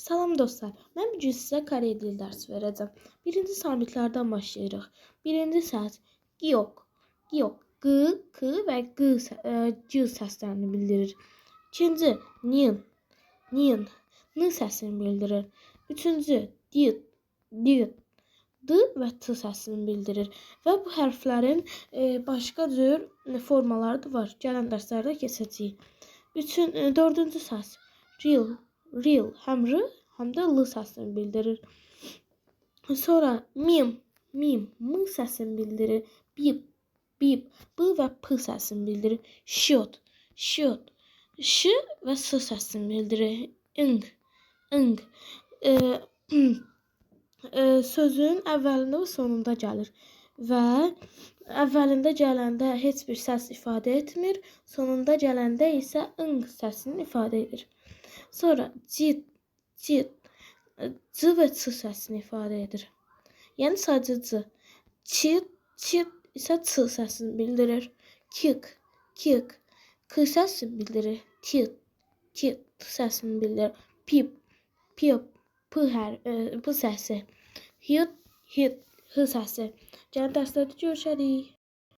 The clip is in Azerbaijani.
Salam dostlar, mən bugün sizə Korey dili dərsi verəcəm. Birinci samitlərdən başlayırıq. Birinci səs giok, giok, g, k və g səslərini bildirir. İkinci nin, nin, n səsini bildirir. Üçüncü dit, dit, d və t səsini bildirir. Və bu hərflərin başqa cür formaları da var. Gələn dərslərdə keçəcəyik. Dördüncü səs real, real, həm r, həm də l səsini bildirir. Sonra mim, mim, m səsini bildirir. Bip, bip, b və p səsini bildirir. Şiot, şiot, ş və s səsini bildirir. İng, ing, sözün əvvəlində və sonunda gəlir. Və əvvəlində gələndə heç bir səs ifadə etmir, sonunda gələndə isə ing səsini ifadə edir. Sonra cid, cid, c və ç səsini ifadə edir. Yəni sadəcə c. Çid, çid isə ç səsini bildirir. Kik, kik, k səsini bildirir. Tit, tit, t səsini bildirir. Pip, pip, p səsi. Hit, hit, h səsi. Gələn dərslərdə görüşərik.